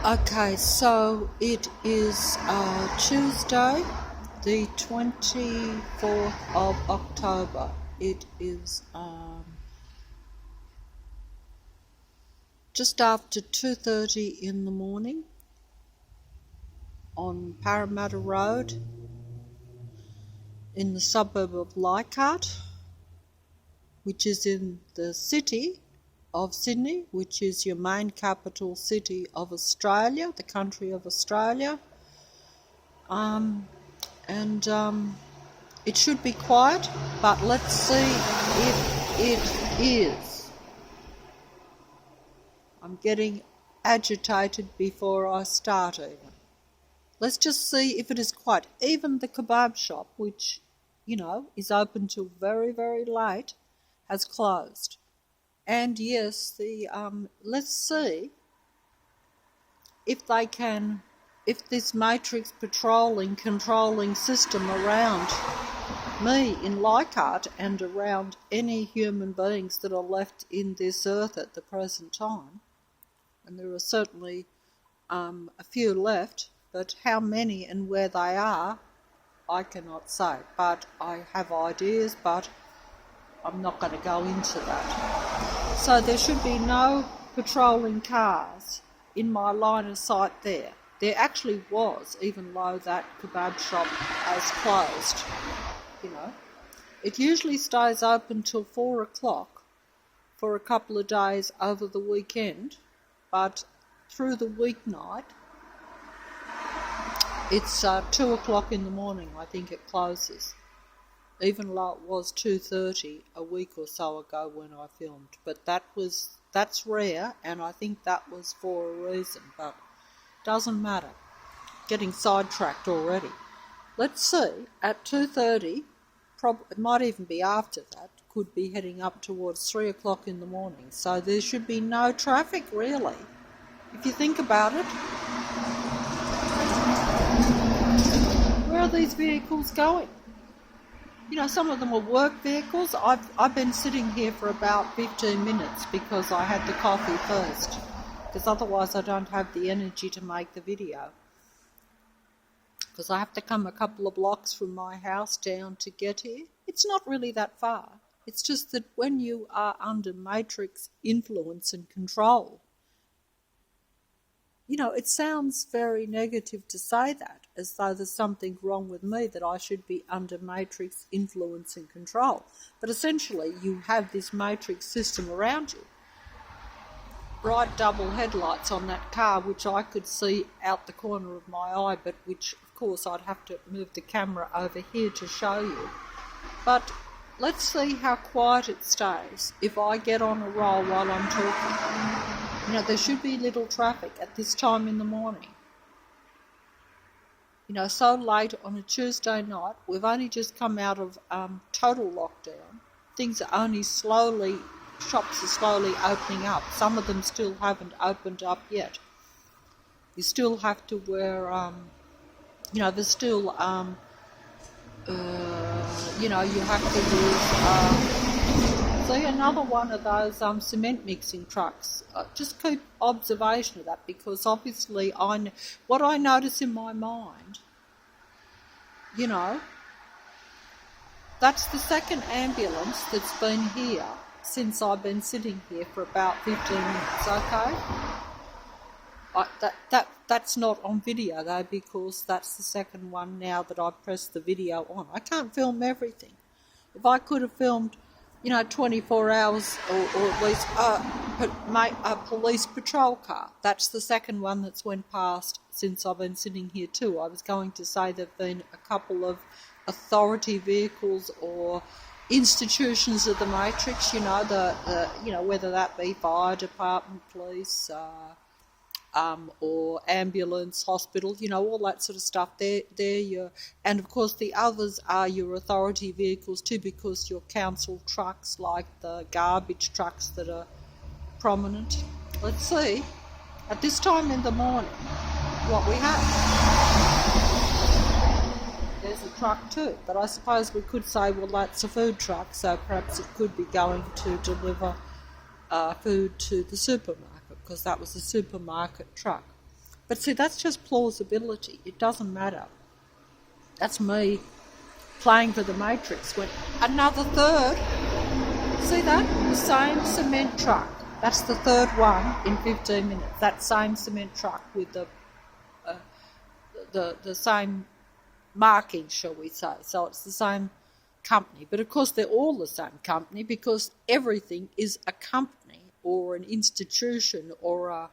Okay, so it is Tuesday, the 24th of October. It is just after 2:30 in the morning on Parramatta Road in the suburb of Leichhardt, which is in the city of Sydney, which is your main capital city of Australia, the country of Australia. It should be quiet, but let's see if it is. I'm getting agitated before I start even. Let's just see if it is quiet. Even the kebab shop, which, is open till very, very late, has closed. And yes, let's see if they can, if this matrix controlling system around me in Leichhardt and around any human beings that are left in this earth at the present time, and there are certainly a few left, but how many and where they are, I cannot say. But I have ideas, but I'm not going to go into that. So there should be no patrolling cars in my line of sight there. There actually was, even though that kebab shop has closed. It usually stays open till 4 o'clock for a couple of days over the weekend, but through the weeknight, it's 2 o'clock in the morning, I think it closes, even though it was 2:30 a week or so ago when I filmed. But that's rare, and I think that was for a reason, but doesn't matter. Getting sidetracked already. Let's see, at 2:30, it might even be after that, could be heading up towards 3 o'clock in the morning. So there should be no traffic, really, if you think about it. Where are these vehicles going? Some of them are work vehicles. I've been sitting here for about 15 minutes because I had the coffee first, because otherwise I don't have the energy to make the video, because I have to come a couple of blocks from my house down to get here. It's not really that far. It's just that when you are under matrix influence and control, it sounds very negative to say that, as though there's something wrong with me, that I should be under matrix influence and control. But essentially, you have this matrix system around you. Bright double headlights on that car, which I could see out the corner of my eye, but which, of course, I'd have to move the camera over here to show you. But let's see how quiet it stays if I get on a roll while I'm talking. There should be little traffic at this time in the morning. So late on a Tuesday night, we've only just come out of total lockdown. Things are only shops are slowly opening up. Some of them still haven't opened up yet. You still have to wear, there's still, you have to use, see, another one of those cement mixing trucks. Just keep observation of that, because obviously what I notice in my mind, that's the second ambulance that's been here since I've been sitting here for about 15 minutes, okay? That's not on video though, because that's the second one now that I've pressed the video on. I can't film everything. If I could have filmed 24 hours or at least a police patrol car. That's the second one that's went past since I've been sitting here too. I was going to say there have been a couple of authority vehicles or institutions of the matrix, whether that be fire department, police, or ambulance, hospital, all that sort of stuff. And of course the others are your authority vehicles too, because your council trucks, like the garbage trucks that are prominent. Let's see, at this time in the morning, what we have. There's a truck too, but I suppose we could say, well, that's a food truck, so perhaps it could be going to deliver food to the supermarket, because that was a supermarket truck. But see, that's just plausibility. It doesn't matter. That's me playing for the Matrix. When another third, see that? The same cement truck. That's the third one in 15 minutes. That same cement truck with the same marking, shall we say. So it's the same company. But of course they're all the same company because everything is a company or an institution or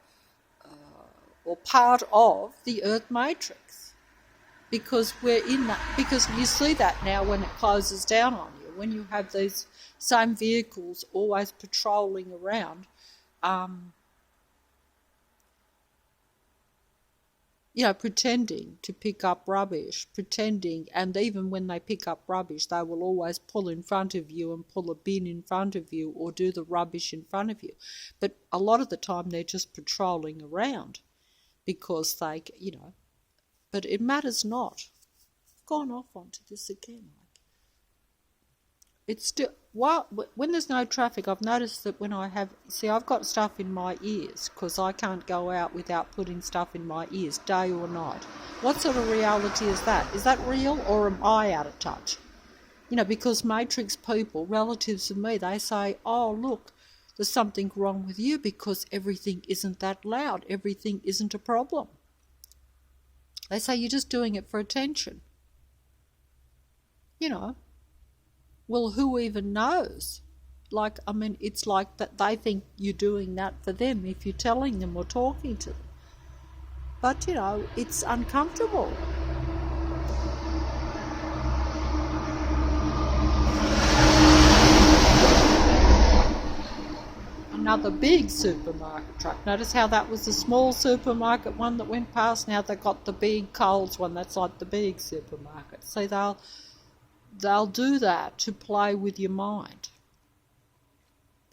part of the Earth Matrix. Because we're in that, because you see that now when it closes down on you, when you have these same vehicles always patrolling around, pretending to pick up rubbish, and even when they pick up rubbish, they will always pull in front of you and pull a bin in front of you or do the rubbish in front of you. But a lot of the time they're just patrolling around because they, but it matters not. I've gone off onto this again. It's still, when there's no traffic, I've noticed that when I've got stuff in my ears because I can't go out without putting stuff in my ears, day or night. What sort of reality is that? Is that real or am I out of touch? Because Matrix people, relatives of me, they say, oh, look, there's something wrong with you because everything isn't that loud. Everything isn't a problem. They say you're just doing it for attention. Well, who even knows? It's like that they think you're doing that for them if you're telling them or talking to them. But, it's uncomfortable. Another big supermarket truck. Notice how that was the small supermarket one that went past. Now they've got the big Coles one that's like the big supermarket. See, they'll do that to play with your mind.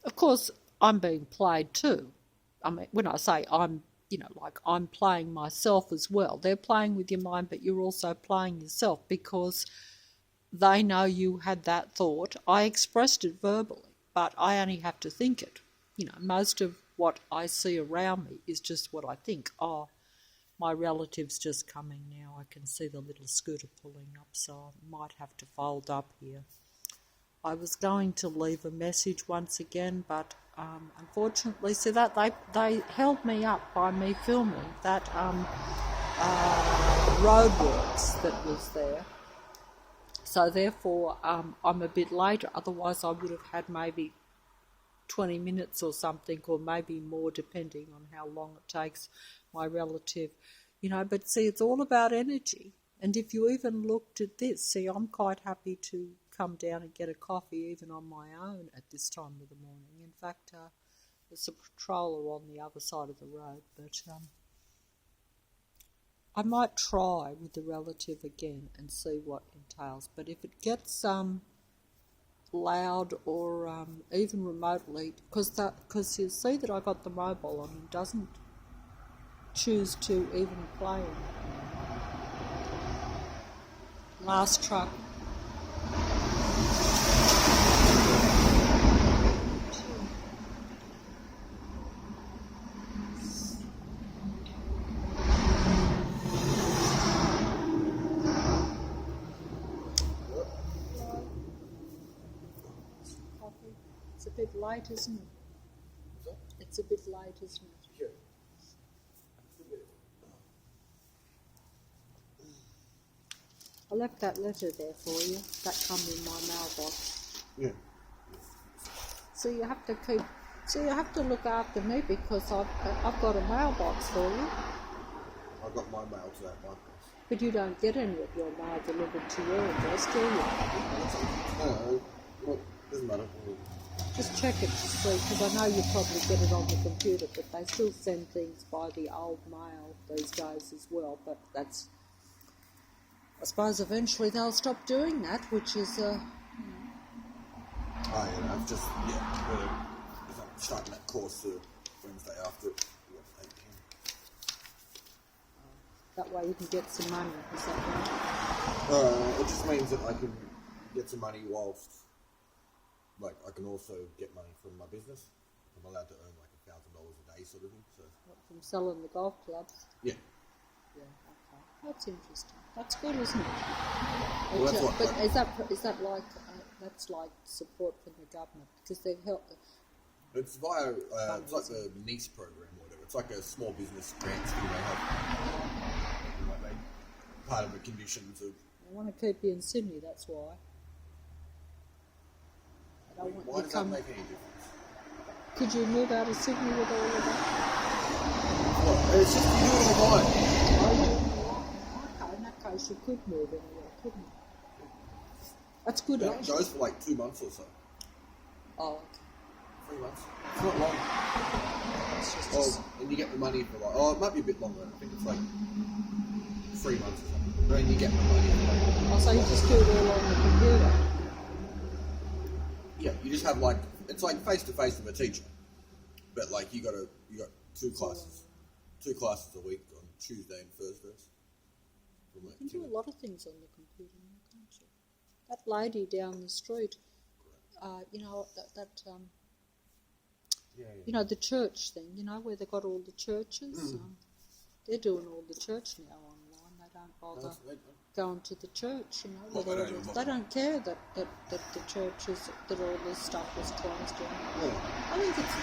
Of course, I'm being played too. I mean, when I say I'm playing myself as well. They're playing with your mind, but you're also playing yourself because they know you had that thought. I expressed it verbally, but I only have to think it. Most of what I see around me is just what I think. Oh, my relative's just coming now. I can see the little scooter pulling up, so I might have to fold up here. I was going to leave a message once again, but unfortunately, see that they held me up by me filming that roadworks that was there. So therefore, I'm a bit later. Otherwise, I would have had maybe 20 minutes or something, or maybe more, depending on how long it takes my relative, but see, it's all about energy. And if you even looked at this, see, I'm quite happy to come down and get a coffee even on my own at this time of the morning. In fact, there's a patroller on the other side of the road, but I might try with the relative again and see what entails. But if it gets loud or even remotely, because you see that I got the mobile on and doesn't choose to even play it. Last truck. It's a bit late, isn't it? It's a bit late, isn't it? Sure. I left that letter there for you. That come in my mailbox. Yeah. So you have to look after me because I've got a mailbox for you. I got my mail to that one. But you don't get any of your mail delivered to your address, do you? No, well, doesn't matter. Just check it to see, because I know you probably get it on the computer, but they still send things by the old mail these days as well. But I suppose eventually they'll stop doing that, which is Oh yeah, I've just I'm starting that course Wednesday after 8 p.m. That way you can get some money. Is that right? It just means that I can get some money whilst, I can also get money from my business. I'm allowed to earn $1,000 a day, sort of thing. So From selling the golf clubs. yeah. Yeah, okay. That's interesting. That's good, isn't it? Well, that's what- but is that like that's like support from the government because they help? It's via, it's like the NICE program or whatever. It's like a small business grants thing they have. Like part of the conditions of. I want to keep you in Sydney. That's why. I don't want Why you does to come. that make any difference? Could you move out of Sydney with all of that? Well, it's just you do it online. Okay, in that case, you could move anywhere, couldn't you? That's good. It only Actually. goes for like 2 months or so. Oh, okay. 3 months. It's not long. It's just Well, and you get the money for like, oh, it might be a bit longer. I think it's like 3 months or something. But then you get the money for like. oh, so you just do it all on the computer. Yeah, you just have like, it's like face to face with a teacher. But like you got 2 classes. 2 classes a week on Tuesday and Thursdays. From You like can do 10. a lot of things on the computer now, can't you? That lady down the street, you know, Yeah. you know, the church thing, you know, where they got all the churches. They're doing all the church now online. They don't bother going to the church, you know. Well, with all they don't this. even They don't care that the churches, that all this stuff was closed down. Yeah. I think it's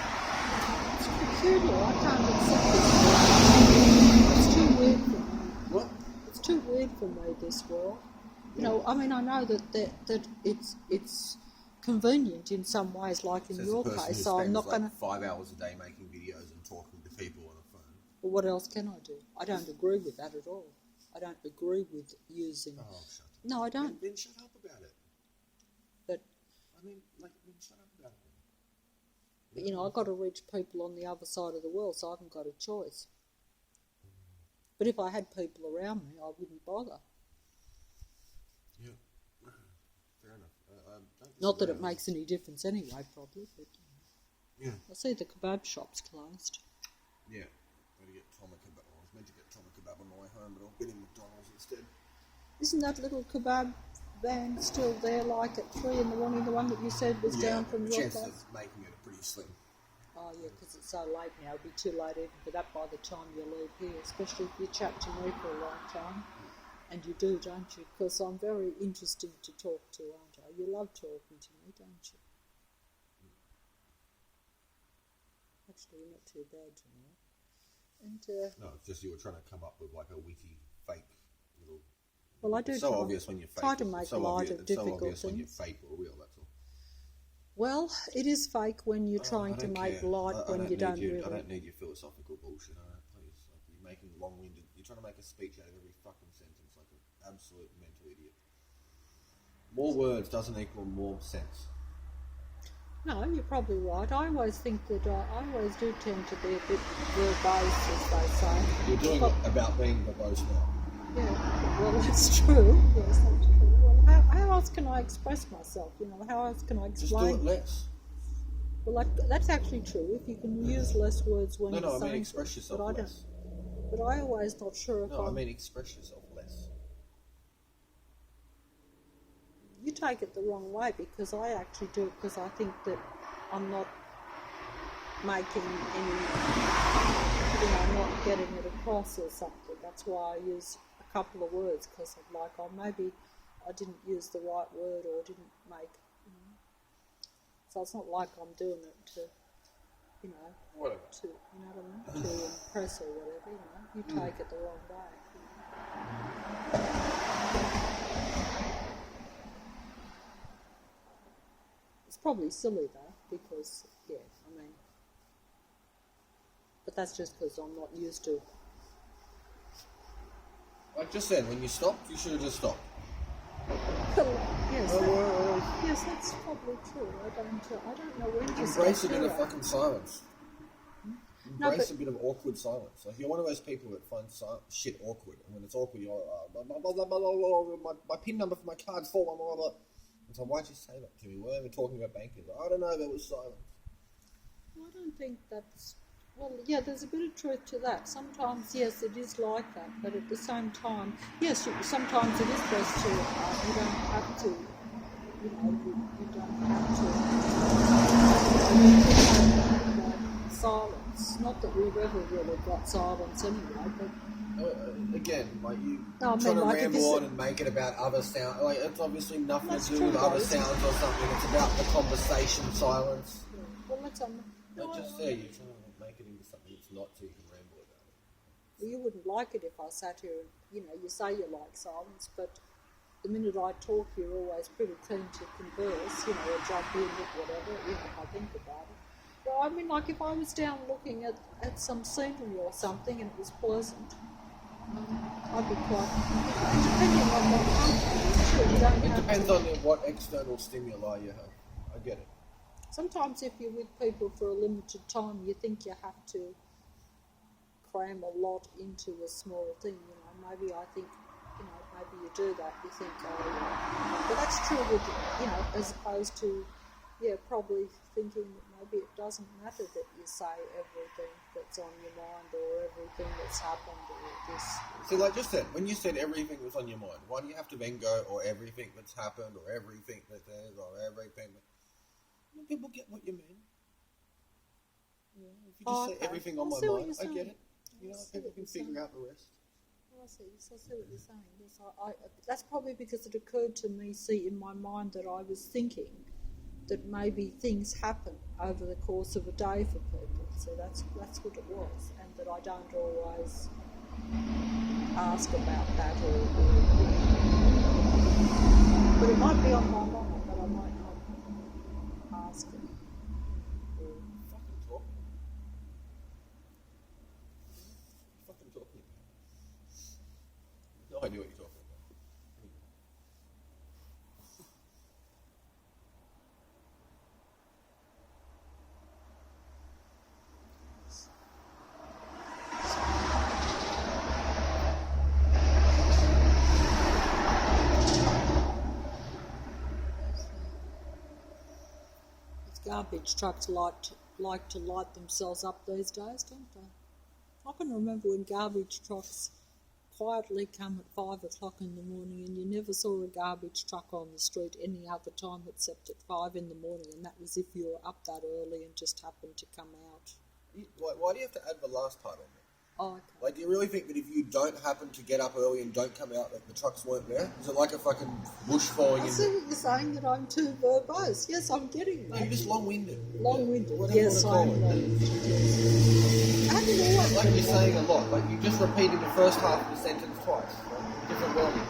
peculiar. I can't accept this. It's too weird for me. What? It's too weird for me, this world. You know, I mean, I know that it's convenient in some ways, like in Says your the person case. who So I'm spends not like going to. 5 hours a day making videos and talking to people on a phone. Well, what else can I do? I don't agree with that at all. I don't agree with using. Oh, shut up. No, I don't. Then shut up about it. But Then shut up about it. But, you know, I've got to reach people on the other side of the world, so I haven't got a choice. But if I had people around me, I wouldn't bother. Yeah. Fair enough. Not that it makes any difference anyway, probably. But Yeah. I see the kebab shop's closed. Yeah. Got to get Tom a kebab. I was meant to get Tom a kebab on the way home, but I'll get him McDonald's instead. Isn't that little kebab van still there, like at 3 in the morning, the one that you said was down from the your chances place? of making it are pretty slim. Oh, yeah, because it's so late now. It'll be too late even for that by the time you leave here, especially if you chat to me for a long time. And you do, don't you? Because I'm very interesting to talk to, aren't I? You love talking to me, don't you? Actually, you're not too bad to me. And, No, it's just you were trying to come up with like a witty, fake little. well, I do It's so try, obvious when you're fake. try to make light of It's so difficult obvious when you're things. fake or real. That's all. Well, it is fake when you're I trying to don't make care. light I when don't you need don't you, really. I don't need your philosophical bullshit. All right, please. Like you're making long-winded. You're trying to make a speech out of every fucking sentence, like an absolute mental idiot. More words doesn't equal more sense. No, you're probably right. I always think that I always do tend to be a bit verbose, as they say. You're doing But- it about being verbose now. Yeah, well, that's true. Yes, that's true. Well, how else can I express myself? You know, how else can I Just explain? do it less. Well, that's actually true. If you can use less words when No, you're I saying mean express things, yourself but I don't. less. But I always not sure if No, I I'm. mean express yourself less. You take it the wrong way because I actually do it because I think that I'm not making any, you know, not getting it across or something. That's why I use a couple of words because I'm like, oh, maybe I didn't use the right word or didn't make, you know. So it's not like I'm doing it to, you know, Whatever. to, you know what I mean, to impress or whatever, you know. You take it the wrong way. It's probably silly though, because, yeah, I mean, but that's just because I'm not used to. Like just then, when you stopped, you should have just stopped. Yes, yes, that's probably true. I don't know when to Embrace a stop bit doing of fucking silence. No, Embrace but- a bit of awkward silence. Like you're one of those people that finds shit awkward, and when it's awkward, you're my PIN number for my card's 4 blah, blah, blah. It's like, why'd you say that to me? We're even talking about banking. I don't know. There was silence. I don't think that's. Well, yeah, there's a bit of truth to that. Sometimes, yes, it is like that, but at the same time, yes, sometimes it is best to. You don't have to. You know, you don't have to. Silence. Not that we've ever really got silence anyway, but Again, like you No, I trying mean, to like, if ramble this- on and make it about other sound. Like it's obviously nothing That's to do true, with other though, isn't it? sounds or something. It's about the conversation silence. Yeah. Well, let's Like just there, you're trying to make it into something it's not, so you can ramble about it. Well, you wouldn't like it if I sat here and, you say you like silence, but the minute I talk, you're always pretty keen to converse, or jump in with whatever, if I think about it. Well, I mean, like if I was down looking at some scenery or something and it was pleasant, I'd be quite, depending on what country, sure, you don't It have depends to. on what external stimuli you have. I get it. Sometimes if you're with people for a limited time, you think you have to cram a lot into a small thing, maybe I think, maybe you do that, you think, but that's true with, as opposed to, probably thinking that maybe it doesn't matter that you say everything that's on your mind or everything that's happened or this. So, like just said, when you said everything was on your mind, why do you have to then go, or everything that's happened, or everything that there's, or everything that... Well, people get what you mean. Yeah, if you just say Okay. everything on I my see what mind, you're I get saying. it. You know, I see people what can you're figure saying. out the rest. I see what you're saying. Yes, that's probably because it occurred to me, in my mind that I was thinking that maybe things happen over the course of a day for people. So that's what it was, and that I don't always ask about that but it might be on my mind, but I might not ask it. Fucking talking. Fucking talking. No idea what you're talking about. Garbage trucks like to light themselves up these days, don't they? I can remember when garbage trucks quietly come at 5 o'clock in the morning and you never saw a garbage truck on the street any other time except at 5 in the morning, and that was if you were up that early and just happened to come out. Why do you have to add the last part on there? Oh, okay. Like, do you really think that if you don't happen to get up early and don't come out, that the trucks weren't there? Is it like a fucking bush falling I in? see what you're saying, that I'm too verbose. Yes, I'm getting No, that. you're just long-winded. Long-winded. Whatever Yes, you I want am to call it. long-winded. Yes. I haven't always Like been you're saying a long-winded. lot. Like you just repeated the first half of the sentence twice. Like, different wording.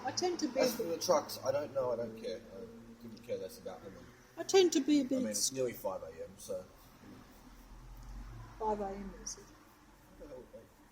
I tend to be. As for the trucks, I don't know. I don't care. I couldn't care less about them. I tend to be a I bit. mean, it's nearly 5 a.m. So. 5 a.m. is it?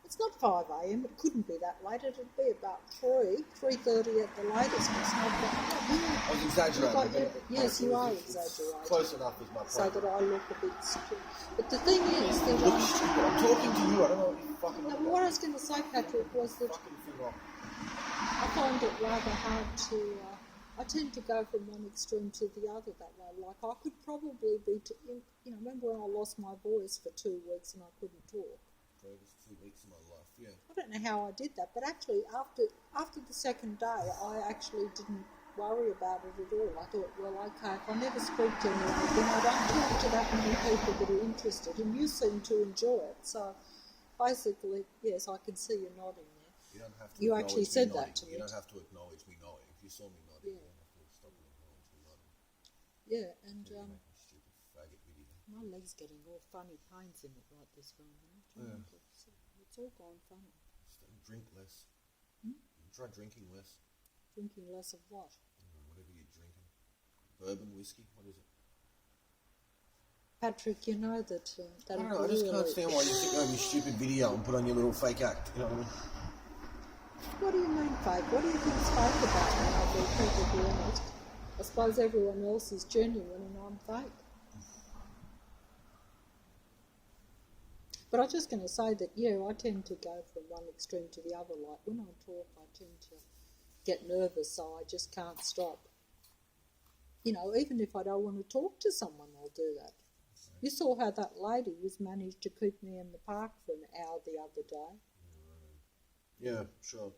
It's not 5 a.m. It couldn't be that late. It'd be about 3:30 at the latest. It's not that. I was exaggerating. Like, but yes, you are it's exaggerating. Close enough is my point. So that I look a bit stupid. But the thing is that Look stupid. I'm talking to you. I don't know what you're fucking no, on but what I about. was going to say, Patrick, was that Fucking thing off. I find it rather hard to. I tend to go from one extreme to the other that way. Like I could probably be, remember when I lost my voice for 2 weeks and I couldn't talk? Greatest 2 weeks of my life. Yeah. I don't know how I did that, but actually after the second day, I actually didn't worry about it at all. I thought, well, okay, if I never speak to anyone, then I don't talk to that many people that are interested, and you seem to enjoy it. So basically, yes, I can see you nodding there. You don't have to. You actually acknowledge me said nodding. that to me. You don't have to acknowledge me nodding. If you saw me nodding, Yeah. you don't have to stop and acknowledge me nodding. Yeah, and You make a stupid faggot video. my leg's getting all funny pains in it right this moment. Yeah. It's all gone funny. Drink less. Try drinking less. Drinking less of what? Whatever you're drinking. Bourbon, whiskey, what is it? Patrick, you know that I don't know, I just can't stand why you sit there on your stupid video and put on your little fake act, you know what I mean? What do you mean fake? What do you think's fake about me? I'll be perfectly honest. I suppose everyone else is genuine and I'm fake. But I was just going to say that, I tend to go from one extreme to the other. Like when I talk, I tend to get nervous, so I just can't stop. Even if I don't want to talk to someone, I'll do that. You saw how that lady was managed to keep me in the park for an hour the other day. Yeah, sure.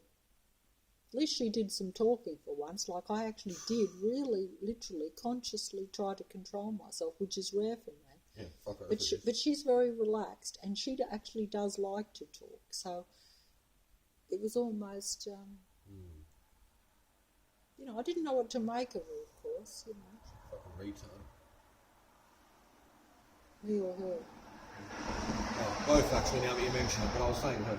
At least she did some talking for once. Like I actually did really, literally, consciously try to control myself, which is rare for me. Yeah, fuck her. But she's very relaxed, and she actually does like to talk. So it was almost, I didn't know what to make of her, of course, Fucking retard. Me or her. Oh, both actually, now that you mention it, but I was saying her.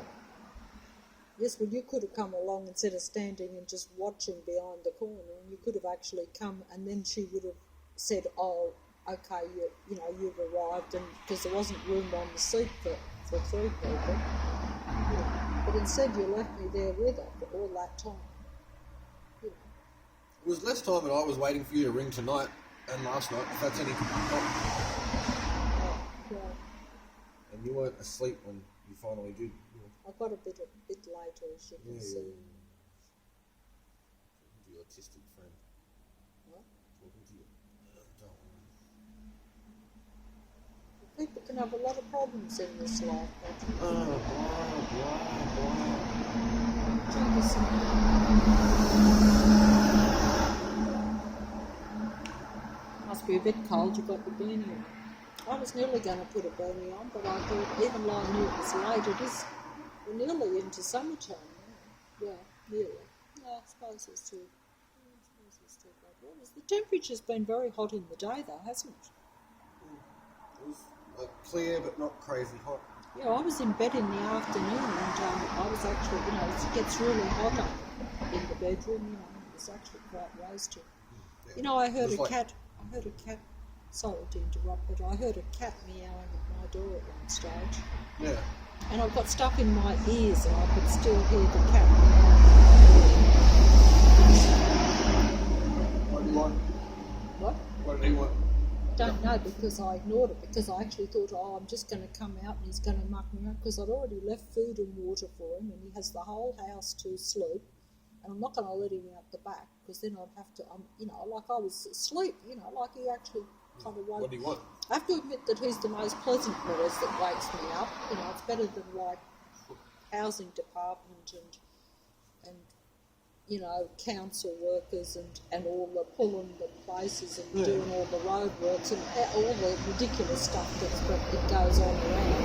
Yes, well, you could have come along instead of standing and just watching behind the corner, and you could have actually come, and then she would have said, "Oh, okay, you've arrived," and because there wasn't room on the seat for three people. But instead, you left me there with her for all that time. It was less time that I was waiting for you to ring tonight and last night, if that's any. Yeah. And you weren't asleep when you finally did. I got a bit later, as you can see. Talking to your autistic friend. What? Talking to you. Don't worry. People can have a lot of problems in this life. Blah. Drink us some. Must be a bit cold. You got the beanie on. I was nearly going to put a beanie on, but I thought, even though I knew it was late, we're nearly into summertime. Yeah, nearly. Yeah, I suppose it's too. Well, the temperature's been very hot in the day, though, hasn't it? It was clear but not crazy hot. Yeah, I was in bed in the afternoon, and I was actually, it gets really hot up in the bedroom. It was actually quite roasted. Yeah. I heard a cat. Sorry to interrupt, but I heard a cat meowing at my door at one stage. Yeah. And I've got stuff in my ears, and I could still hear the cat meowing. What do you want? What? What do you want? Don't know, because I ignored it, because I actually thought, I'm just going to come out and he's going to muck me up, because I'd already left food and water for him, and he has the whole house to sleep, and I'm not going to let him out the back, because then I'd have to, like I was asleep, like he actually kind of woke. What do you want? I have to admit that he's the most pleasant noise that wakes me up. It's better than like housing department and council workers and all the pulling the places and doing all the roadworks and all the ridiculous stuff that goes on around.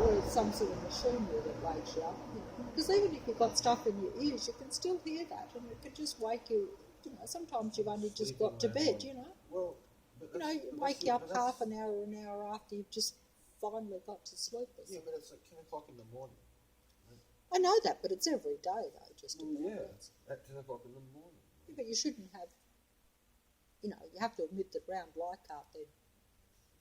Where it's some sort of machinery that wakes you up. Because even if you've got stuff in your ears, you can still hear that, and it can just wake you. Sometimes you've only just got to bed. Well, wake you up half an hour after you've just finally got to sleep. Yeah, but it's like 10 o'clock in the morning. I know that, but it's every day though, just about. Yeah, at 10 o'clock in the morning. Yeah, but you shouldn't have, you have to admit that round Leichhardt they're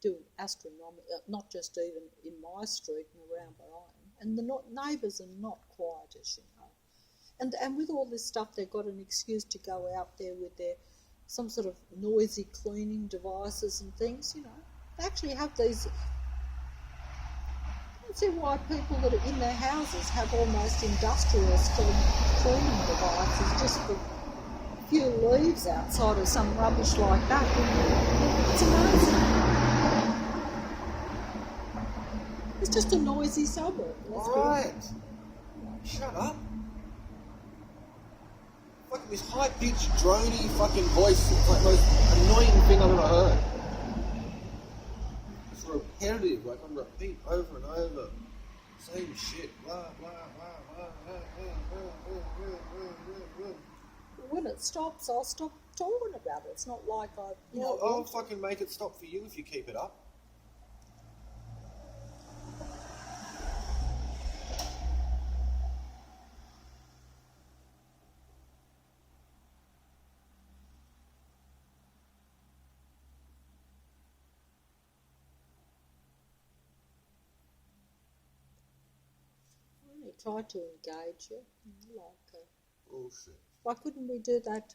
doing astronomical, not just even in my street and around where I am. And the neighbours are not quiet, as you know. And with all this stuff, they've got an excuse to go out there with some sort of noisy cleaning devices and things, They actually have these. I don't see why people that are in their houses have almost industrious cleaning devices just for a few leaves outside or some rubbish like that. It's amazing. It's just a noisy suburb. Right. Shut up. Fucking this high-pitched, drony fucking voice. It's like the most annoying thing I've ever heard. It's repetitive, like on repeat, over and over. Same shit. Blah, blah, blah, blah, blah, blah, blah, blah. When it stops, I'll stop talking about it. It's not like I'll fucking make it stop for you if you keep it up. Tried to engage you, Bullshit. why couldn't we do that?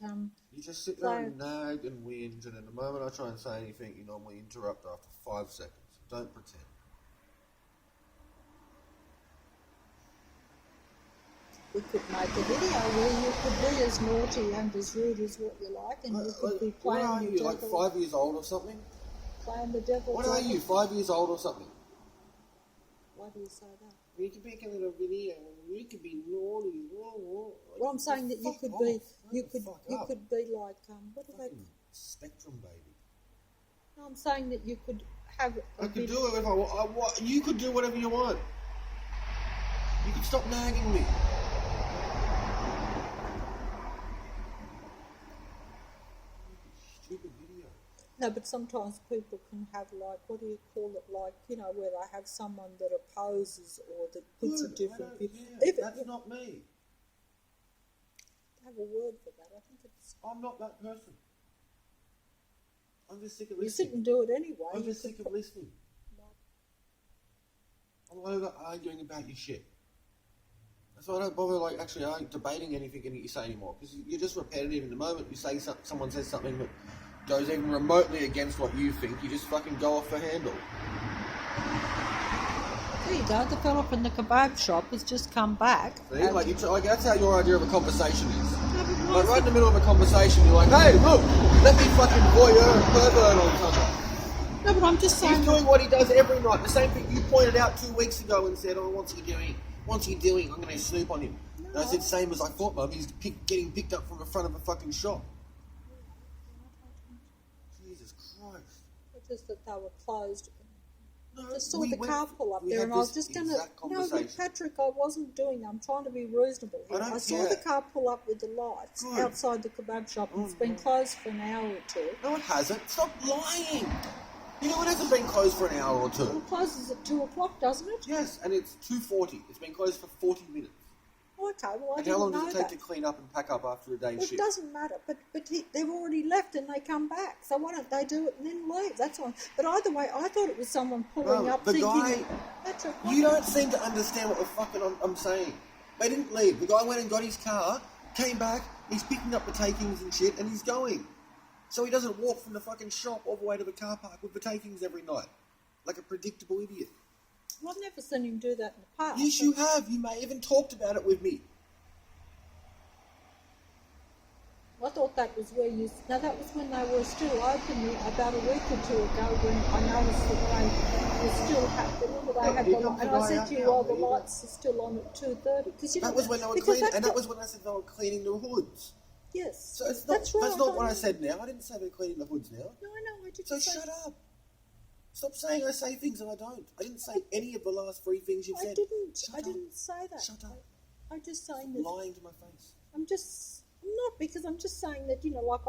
You just sit there and nag and whinge, and in the moment I try and say anything, you normally interrupt after 5 seconds. Don't pretend. We could make a video where you could be as naughty and as rude as what you like, and you could be playing what are the you, devil. like 5 years old or something? Playing the devil. What are you, 5 years old or something? Why do you say that? We could make a little video. We could be naughty. Well, I'm saying that you could be like what do they? Spectrum baby. No, I'm saying that you could have. I could do it if I want. You could do whatever you want. You can stop nagging me. Stupid video. No, but sometimes people can have like, what do you call it, like, where they have someone that opposes or that puts a Good, different view. yeah, Even, that's not me. have a word for that. I think it's. I'm not that person. I'm just sick of You listening. sit and do it anyway. I'm You just could sick of listening. I'm over arguing about your shit. That's why I don't bother actually debating anything that you say anymore, because you're just repetitive. In the moment you say someone says something that goes even remotely against what you think, you just fucking go off the handle. There you go. The fella from the kebab shop has just come back. See? That's how your idea of a conversation is. No, but Like right in the middle of a conversation, you're like, hey, look, let me fucking voyeur and pervert on someone. No, but I'm just saying. He's doing what he does every night. The same thing you pointed out 2 weeks ago and said, oh, what's he doing? What's he doing? I'm going to snoop on him. No. And I said, same as I thought, Mum. He's getting picked up from the front of a fucking shop. Jesus Christ. It's just that they were closed. No, Just saw the car pull up we there, had and I was this just going to. exact No, conversation. but Patrick, I wasn't doing. I'm trying to be reasonable here. I don't saw care. the car pull up with the lights Good. outside the kebab shop, and it's been closed for an hour or two. No, it hasn't. Stop lying. You know it hasn't been closed for an hour or It two. closes at 2:00, doesn't it? Yes, and it's 2:40. It's been closed for 40 minutes. Oh, okay, well I And didn't how long know does it take that. to clean up and pack up after a day's Well, it shift? doesn't matter, but they've already left and they come back. So why don't they do it and then leave? That's all. But either way, I thought it was someone pulling No, up the thinking. guy- Patrick, You don't seem to understand what the fucking I'm saying. They didn't leave. The guy went and got his car, came back, he's picking up the takings and shit, and he's going. So he doesn't walk from the fucking shop all the way to the car park with the takings every night. Like a predictable idiot. Well, I've never seen him do that in the past. Yes, you have. You may even talked about it with me. I thought that was where you. Now that was when they were still open about a week or two ago. When I noticed that they were still happening. They had here the comes light, and the I guy said out to you, now. "Oh, the There you go. lights are still on at 2:30." Because That was when they were because cleaning, and that was when I said they were cleaning the hoods. yes, So it's not, that's right. That's not what I said now. I didn't say they're cleaning the hoods now. No, I know. I didn't So say. shut up. Stop saying I say things and I don't. I didn't say any of the last 3 things you've I said. didn't. Shut I up. didn't say that. Shut up. I'm just saying Stop that. lying to my face. I'm just not because I'm just saying that like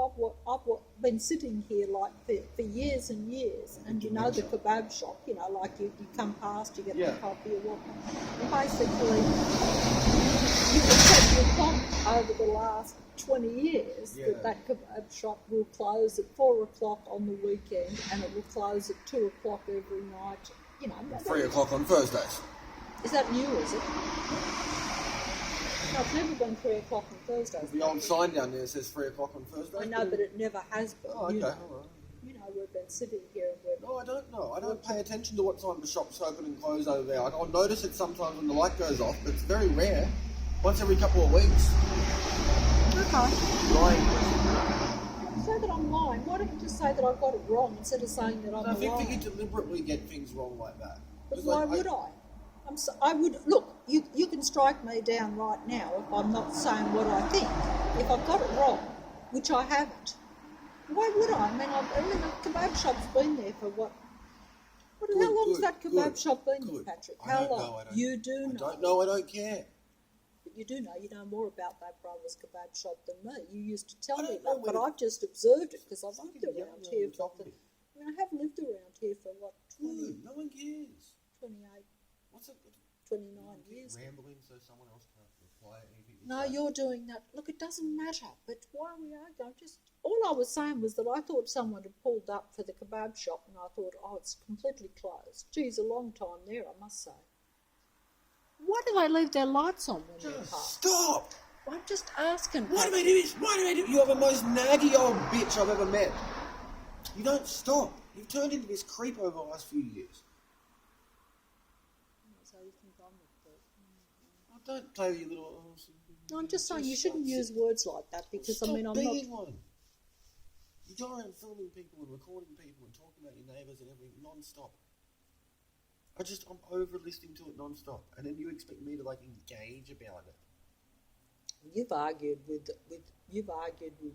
I've been sitting here like for years and years, and the kebab shop, like you come past, you get Yeah. the coffee or what, and basically you can take your point over the last 20 years Yeah. that kebab shop will close at 4:00 on the weekend, and it will close at 2:00 every night. 3 o'clock on Thursdays. Is that new? Is it? No, it's never been 3:00 on Thursdays. The old sign down there says 3 o'clock on Thursdays. I know, but it never has been. Oh, okay. All right. We've been sitting here and we're. No, I don't know. I don't pay attention to what time the shops open and close over there. I'll notice it sometimes when the light goes off, but it's very rare. Once every couple of weeks. Okay. Lying. Say that I'm lying. Why don't you just say that I got it wrong instead of saying that I'm I think that you lying? deliberately get things wrong like that. But It's why like, would I? I would look. You can strike me down right now if I'm not saying what I think. If I've got it wrong, which I haven't. Why would I? I mean, the kebab shop's been there for what? How long's that kebab shop been there, Patrick? I How don't long? know, I don't- You do I know. don't know, I don't care. But you do know. You know more about that brother's kebab shop than me. You used to tell I me don't know that, but whether- I've just observed it because I've Fucking lived young, around young, here you're for. talking to me. I have lived around here for what, 20, Good, no one cares. 28, What's it? 29 years. Rambling so someone else can't reply to anything you No, say. you're doing that. Look, it doesn't matter. But why are we arguing? All I was saying was that I thought someone had pulled up for the kebab shop, and I thought, oh, it's completely closed. Geez, a long time there, I must say. Why do they leave their lights on when they're Just parked? stop! I'm just asking. Why do I do this? Why do I do? You are the most naggy old bitch I've ever met. You don't stop. You've turned into this creep over the last few years. So you think I'm a creep? Oh, don't play with your little. No, I'm just saying you shouldn't stop. use words like that because Stop I'm not. being one. You go around filming people and recording people and talking about your neighbours and everything non-stop. I'm over listening to it non-stop, and then you expect me to engage about it. You've argued with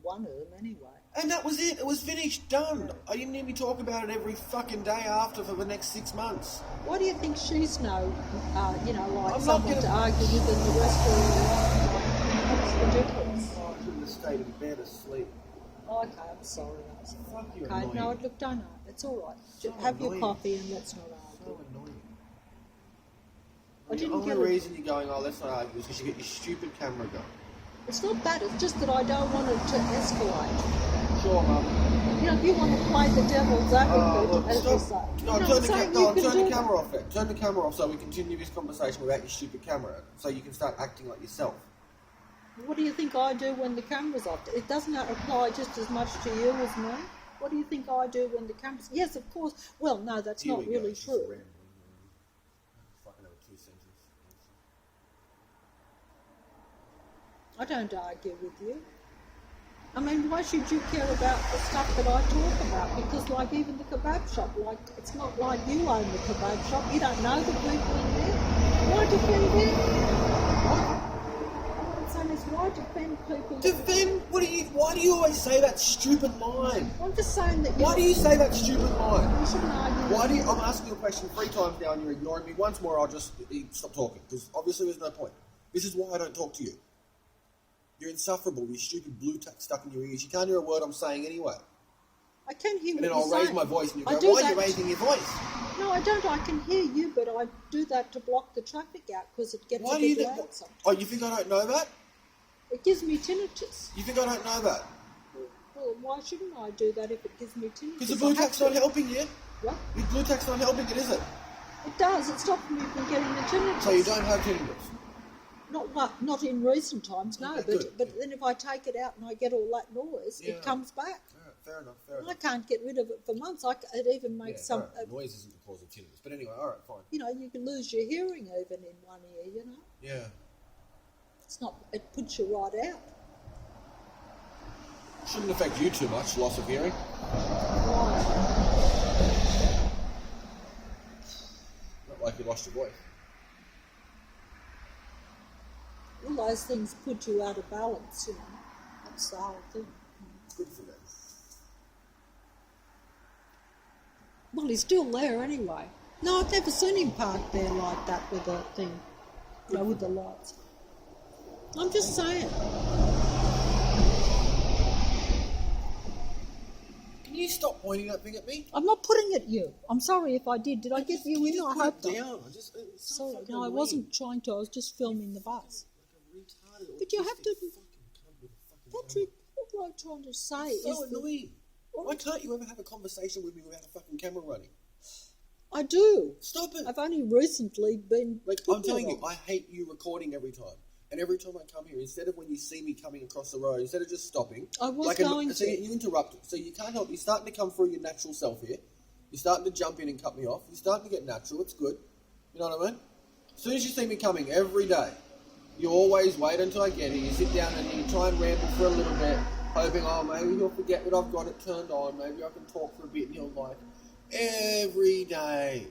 one of them anyway. And that was it. It was finished, done. I didn't need me talk about it every fucking day after for the next 6 months. Why do you think she's like I'm someone not to gonna- argue with and the rest of her life? What's the difference? Oh, I shouldn't have stayed in bed asleep. Oh, okay, I'm sorry. Fuck, you're Okay, annoying. no, look, don't know. It's all right. So Have your annoying. coffee and let's not So argue. annoying. I The didn't only get it. reason you're going, oh, let's not argue, is because you get your stupid camera going. It's not that. It's just that I don't want it to escalate. Sure, Mum. You know, if you want to play the devil's advocate, Look, as you stop. say. No, you know, turn I'm the, saying you can turn do the camera off then. Turn the camera off so we continue this conversation without your stupid camera, so you can start acting like yourself. What do you think I do when the camera's off? It doesn't apply just as much to you as me. What do you think I do when the camera's... Yes, of course. Well, no, that's Here not we go, really she's true. rambling. Fucking over 2 sentences. I don't argue with you. I mean, why should you care about the stuff that I talk about? Because, like, even the kebab shop, like, it's not like you own the kebab shop. You don't know the people in there. Why defend them? What I'm saying is, why defend people? Defend? Why do you always say that stupid line? I'm just saying that you... Why do you say that stupid line? You shouldn't argue. I'm asking you a question 3 times now and you're ignoring me. Once more, I'll just stop talking, because obviously there's no point. This is why I don't talk to you. You're insufferable, you stupid blue tack stuck in your ears. You can't hear a word I'm saying anyway. I can hear And what then I'll you're raise saying. my voice and you I go, do why are you that- raising your voice? No, I don't. I can hear you, but I do that to block the traffic out because it gets Why a do you bit think... loud sometimes. Oh, you think I don't know that? It gives me tinnitus. You think I don't know that? Well, why shouldn't I do that if it gives me tinnitus? Because the blue I have tack's not to. helping you. What? The blue tack's not helping it, is it? It does. It stops me from getting the tinnitus. So you don't have tinnitus? Not in recent times, no. Okay, but good. but then if I take it out and I get all that noise, Yeah. it comes back. All right, fair enough, fair And I enough. can't get rid of it for months. It even makes some. all right. Noise isn't the cause of tinnitus. But anyway, all right, fine. You know, you can lose your hearing even in one ear. You know, Yeah. it's not. It puts you right out. Shouldn't affect you too much, loss of hearing. Why? Not like you lost your voice. All those things put you out of balance. You know, that's the whole thing. Good for them. Well, he's still there anyway. No, I've never seen him parked there like that with a thing, you know, with the lights. I'm just saying. Can you stop pointing that thing at me? I'm not putting it at you. I'm sorry if I did. Did I get you in? Just I put hope it not. down. It's so Sorry, fucking no, I annoying. wasn't trying to. I was just filming the bus. Like a retarded, But you have autistic to- fucking cunt with a fucking Patrick, what I'm trying to say camera. is So that annoying. Why can't you ever have a conversation with me without a fucking camera running? I do. Stop it. I've only recently been. Like, put I'm telling there you, on. I hate you recording every time. And every time I come here, instead of when you see me coming across the road, instead of just stopping, I was like going so to. you interrupt. So you can't help. You're starting to come through your natural self here. You're starting to jump in and cut me off. You're starting to get natural. It's good. You know what I mean? As soon as you see me coming every day, you always wait until I get here. You sit down and you try and ramble for a little bit, hoping, oh, maybe he'll forget that I've got it turned on. Maybe I can talk for a bit and he'll like every day.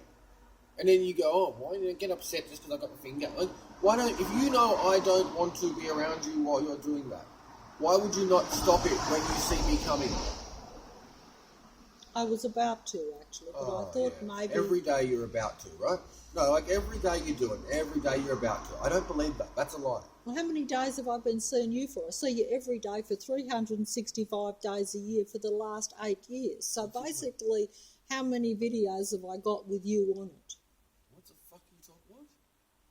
And then you go, oh, why do you get upset just because I've got the thing going? Why don't, if you know I don't want to be around you while you're doing that, why would you not stop it when you see me coming? I was about to actually, but I thought maybe. Every day you're about to, right? No, like every day you do it. Every day you're about to. I don't believe that. That's a lie. Well, how many days have I been seeing you for? I see you every day for 365 days a year for the last 8 years. So basically, how many videos have I got with you on it? What the fuck are you talking about?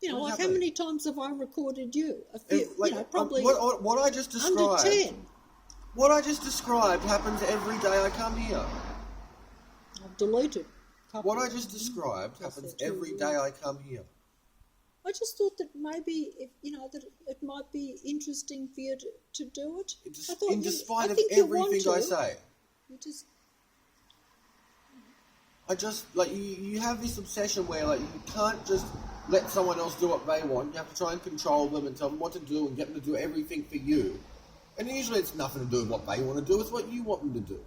You know, What like how happened? many times have I recorded you? A few, Like, you know, probably what I just described. under 10. What I just described happens every day I come here. I've deleted. a couple What I of just them. described Plus happens they're too every rude. day I come here. I just thought that maybe, if you know, that it might be interesting for you to do it. I thought In you- despite I of think you want everything I to. say. You just, I just, like, you have this obsession where, like, you can't just let someone else do what they want. You have to try and control them and tell them what to do and get them to do everything for you. And usually it's nothing to do with what they want to do, it's what you want them to do.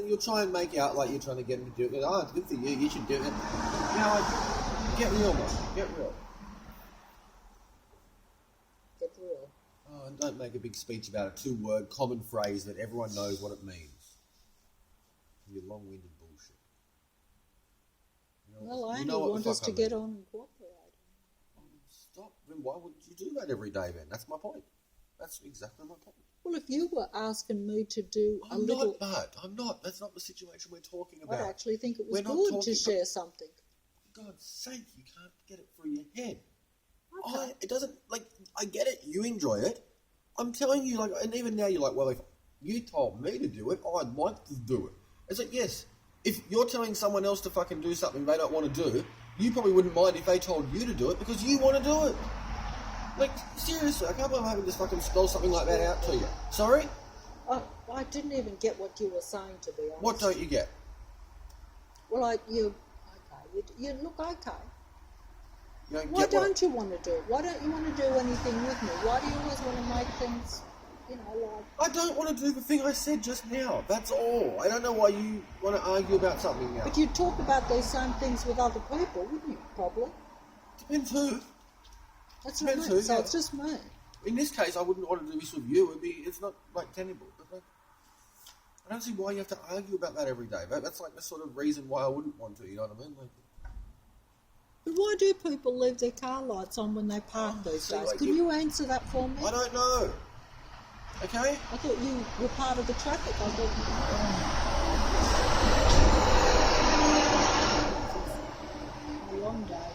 You'll try and make out like you're trying to get them to do it. Oh, it's good for you, you should do it. You know, like, get real, man. Get real. get real. don't make a big speech about a 2-word common phrase that everyone knows what it means. Your long-winded bullshit. Well, I only want us to get on and cooperate. Stop. Then why would you do that every day then? That's my point. That's exactly my point. Well, if you were asking me to do I'm not. That's not the situation we're talking about. I'd actually think it was We're not good to talking share something. For God's sake, you can't get it through your head. Okay. It doesn't, I get it. You enjoy it. I'm telling you, and even now you're like, well, if you told me to do it, I'd like to do it. It's like, yes, if you're telling someone else to fucking do something they don't want to do, you probably wouldn't mind if they told you to do it because you want to do it. Seriously, I can't believe I'm having to fucking spell something like that out to you. Sorry? I didn't even get what you were saying, to be honest. What don't you get? Well, you look okay. You don't Why get don't you want to do it? Why don't you want to do anything with me? Why do you always want to make things, I don't want to do the thing I said just now. That's all. I don't know why you want to argue about something now. But you'd talk about these same things with other people, wouldn't you? Probably. Depends who. That's what I mean. So it's just me. In this case, I wouldn't want to do this with you. It's not tenable. But I don't see why you have to argue about that every day. That's the sort of reason why I wouldn't want to. You know what I mean? But why do people leave their car lights on when they park these days? Can you answer that for me? I don't know. Okay? I thought you were part of the traffic. I thought. A long day.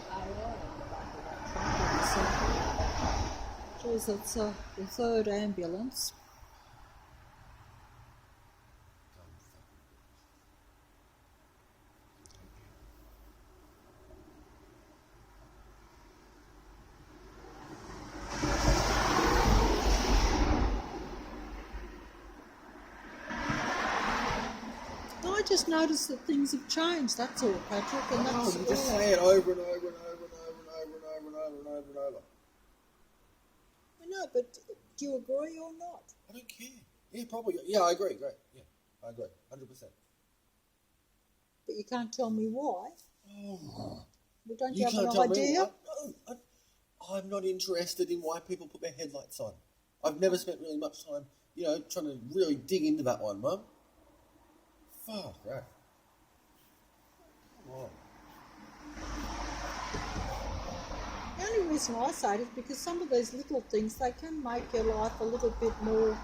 Geez, that's the third ambulance. I just noticed that things have changed, that's all, Patrick, and that's you just say it over and over and over and over and over and over and over and over and over. I know, but do you agree or not? I don't care. Yeah, probably. Yeah, I agree. Great. Yeah, I agree. 100%. But you can't tell me why. Oh. Well, don't you have an idea? No, I'm not interested in why people put their headlights on. I've never spent really much time, trying to really dig into that one, Mum. Fuck, right. Come on. The only reason I say it is because some of these little things, they can make your life a little bit more...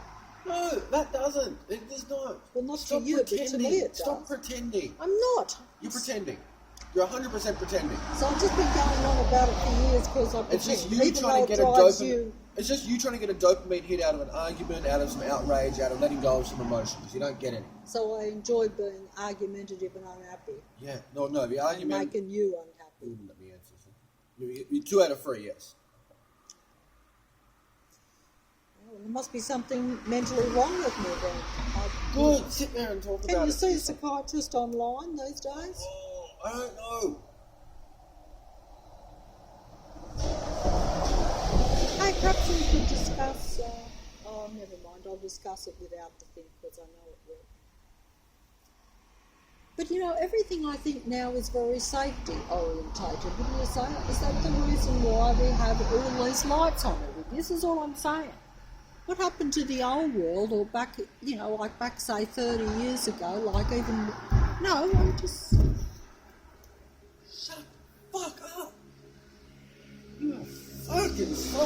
No, that doesn't. It does not. Well, not to you, but to me it does. Stop pretending. I'm not. You're pretending. You're 100% pretending. So I've just been going on about it for years because I pretend. It's just you trying to get a dopamine. It's just you trying to get a dopamine hit out of an argument, out of some outrage, out of letting go of some emotions. You don't get any. So I enjoy being argumentative and unhappy. Yeah, no, the argument... And making you unhappy. You wouldn't let me answer. You're 2 out of 3, yes. Well, there must be something mentally wrong with me then. Good, sit there and talk about it. Can you see a psychiatrist online these days? Oh, I don't know. Hey, perhaps we could discuss... never mind. I'll discuss it without the thing because I know it will. But everything I think now is very safety orientated, wouldn't you say? Is that the reason why we have all these lights on everything? This is all I'm saying. What happened to the old world, or back, back, say, 30 years ago, No, I'm just... Shut the fuck up! You are fucking so